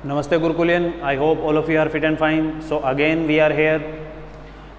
Namaste Gurukulian, I hope all of you are fit and fine. So again we are here,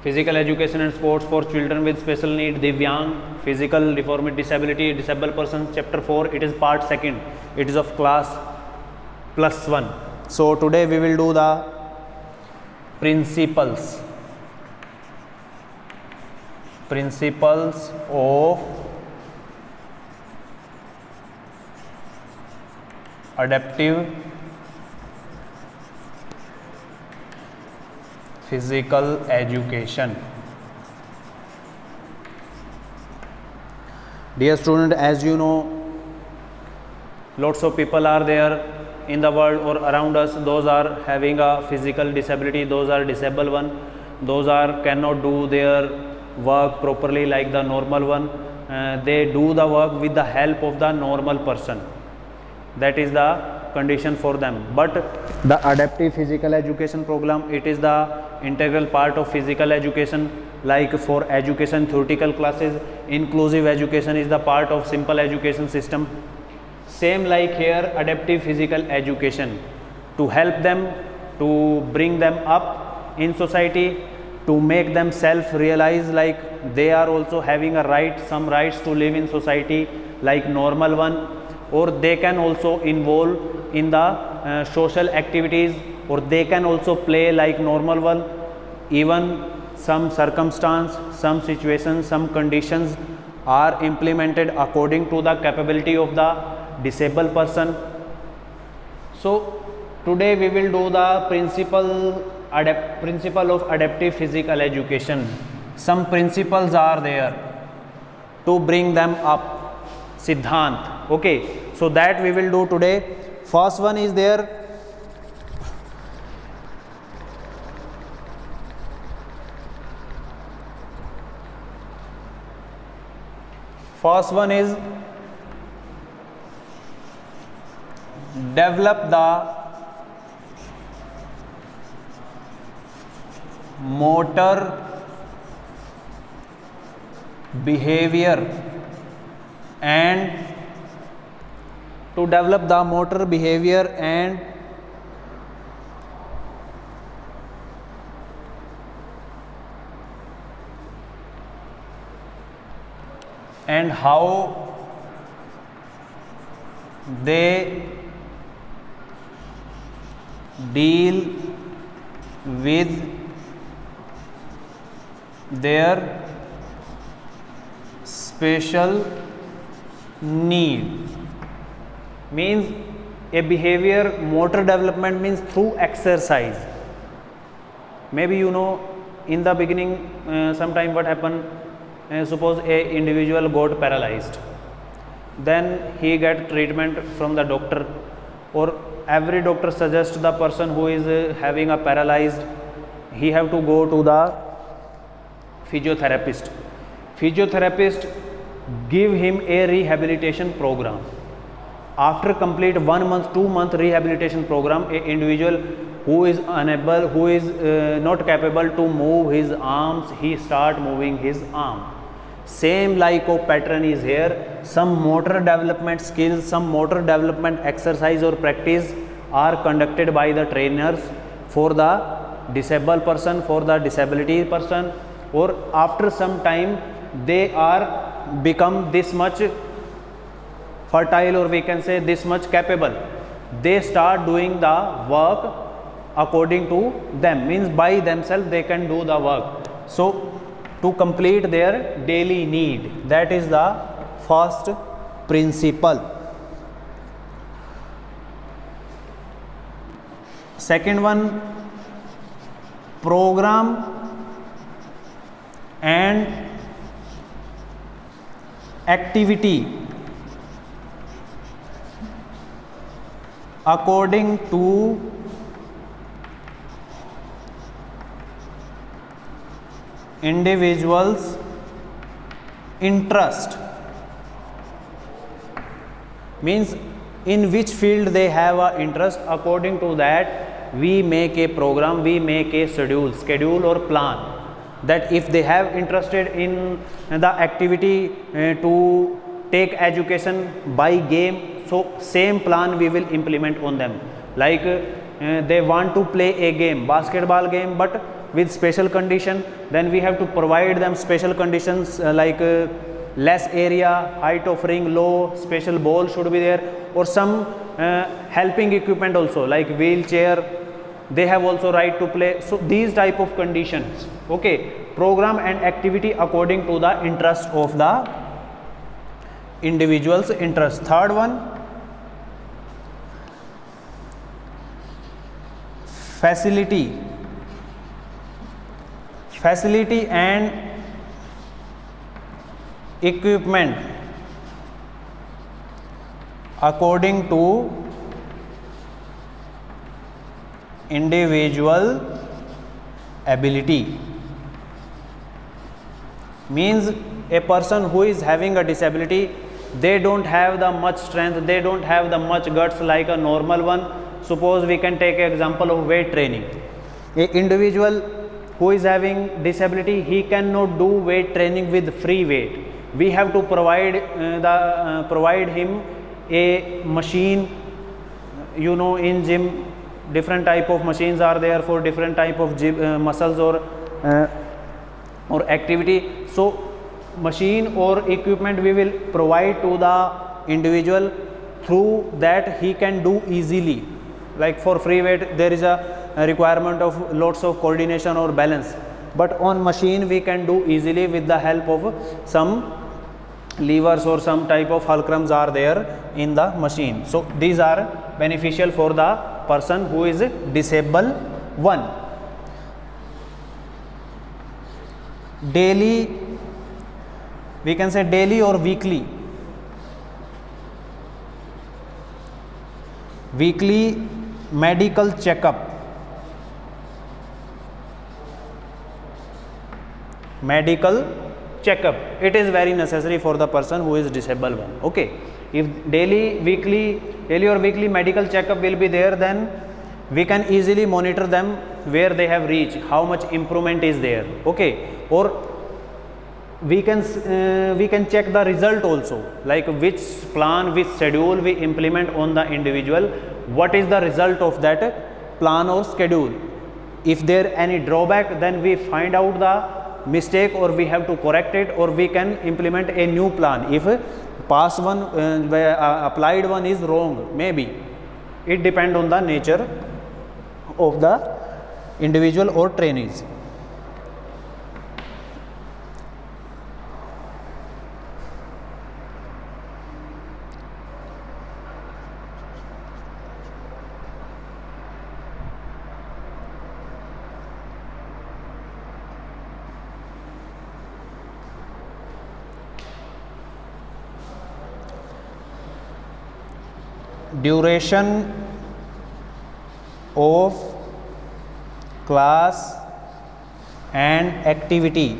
physical education and sports for children with special need, Divyang, physical deformity, disability, disabled persons, chapter 4, it is part 2nd, it is of class +1. So today we will do the principles of adaptive physical education. Dear student, as you know, lots of people are there in the world or around us, those are having a physical disability, those are disabled one, those are cannot do their work properly like the normal one. They do the work with the help of the normal person. That is the condition for them. But the adaptive physical education program, it is the integral part of physical education. Like for education theoretical classes, inclusive education is the part of simple education system. Same like here, adaptive physical education, to help them, to bring them up in society, to make them self-realize like they are also having a right, some rights to live in society like normal one, or they can also involve in the social activities, or they can also play like normal one. Even some circumstance, some situations, some conditions are implemented according to the capability of the disabled person. So today we will do the principle of adaptive physical education. Some principles are there to bring them up, Siddhant. Okay, so that we will do today. First one is there. First one is develop the motor behavior, and to develop the motor behavior and how they deal with their special need. Means a behavior motor development means through exercise. Maybe you know in the beginning sometime what happened, suppose a individual got paralyzed, then he get treatment from the doctor, or every doctor suggests the person who is having a paralyzed, he have to go to the physiotherapist. Physiotherapist give him a rehabilitation program. After complete 1 month, 2 month rehabilitation program, a individual who is unable, who is not capable to move his arms, he start moving his arm. Same like a pattern is here. Some motor development skills, some motor development exercise or practice are conducted by the trainers for the disabled person, for the disability person, or after some time they are become this much fertile, or we can say this much capable. They start doing the work according to them, means by themselves they can do the work. So to complete their daily need, that is the first principle. Second one, program and activity according to individuals' interest. Means in which field they have a interest, according to that we make a program, we make a schedule or plan, that if they have interested in the activity to take education by game, so same plan we will implement on them. Like they want to play a game, basketball game, but with special condition, then we have to provide them special conditions like less area, height of ring low, special ball should be there, or some helping equipment also like wheelchair, they have also right to play. So these type of conditions, okay, program and activity according to the interest of the individual's interest. Third one, facility and equipment according to individual ability. Means a person who is having a disability, they don't have the much strength, they don't have the much guts like a normal one. Suppose we can take an example of weight training. A individual who is having disability, he cannot do weight training with free weight. We have to provide him a machine. You know, in gym different type of machines are there for different type of gym, muscles or activity. So machine or equipment we will provide to the individual, through that he can do easily. Like for free weight there is a requirement of lots of coordination or balance, but on machine we can do easily with the help of some levers or some type of fulcrums are there in the machine. So these are beneficial for the person who is disabled one. Daily, we can say daily or weekly medical checkup. Medical checkup, it is very necessary for the person who is disabled one. Okay, if daily or weekly medical checkup will be there, then we can easily monitor them where they have reached, how much improvement is there. Okay, or we can check the result also, like which plan, which schedule we implement on the individual, what is the result of that plan or schedule. If there any drawback, then we find out the mistake or we have to correct it, or we can implement a new plan. If past one applied one is wrong, maybe it depends on the nature of the individual or trainees. Duration of class and activity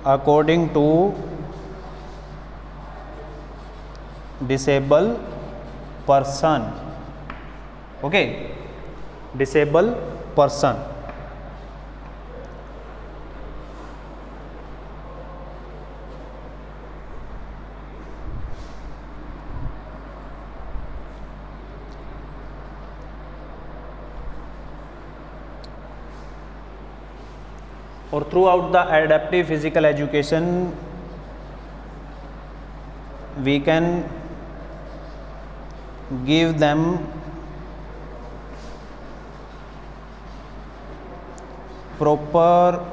according to disabled person. Okay, disabled person. Or throughout the adaptive physical education, we can give them proper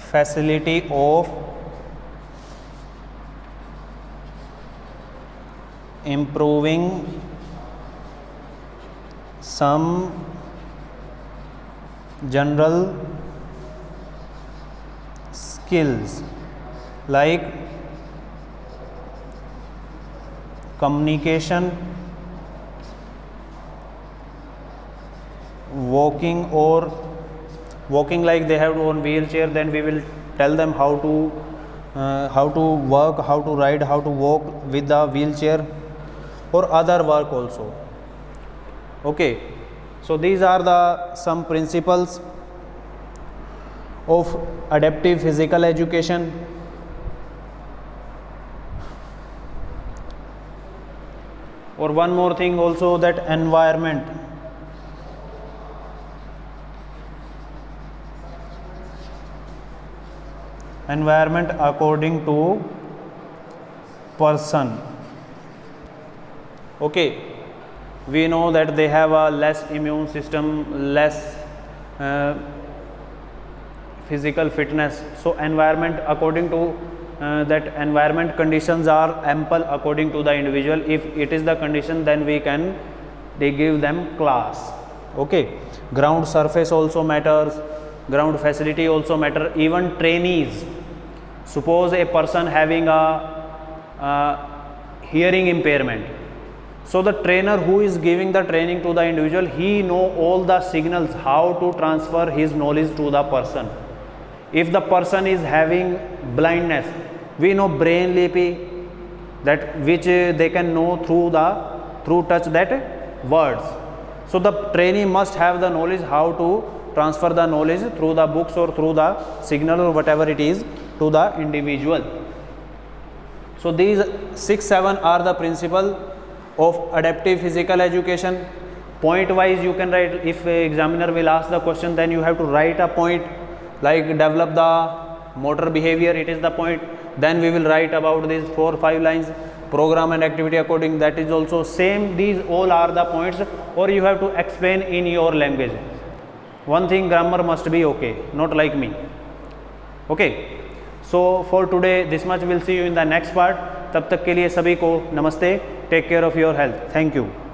facility of improving some general skills like communication, walking like they have on wheelchair, then we will tell them how to work, how to ride, how to walk with the wheelchair, or other work also. Okay, so these are the some principles of adaptive physical education. or one more thing also, that environment according to person. Okay, we know that they have a less immune system, less physical fitness. So environment according to that environment conditions are ample according to the individual. If it is the condition, then they give them class. Okay, ground surface also matters, ground facility also matter, even trainees. Suppose a person having a hearing impairment, so the trainer who is giving the training to the individual, he know all the signals, how to transfer his knowledge to the person. If the person is having blindness, we know brain lipi, that which they can know through touch that words. So the trainee must have the knowledge how to transfer the knowledge through the books or through the signal or whatever it is to the individual. So these 6-7 are the principle of adaptive physical education. Point wise you can write. If examiner will ask the question, then you have to write a point, like develop the motor behavior, it is the point. Then we will write about these 4 or 5 lines, program and activity according, that is also same. These all are the points, or you have to explain in your language. One thing, grammar must be okay, not like me. Okay, so for today this much. We'll see you in the next part. तब तक के लिए सभी को नमस्ते. Take care of your health. Thank you.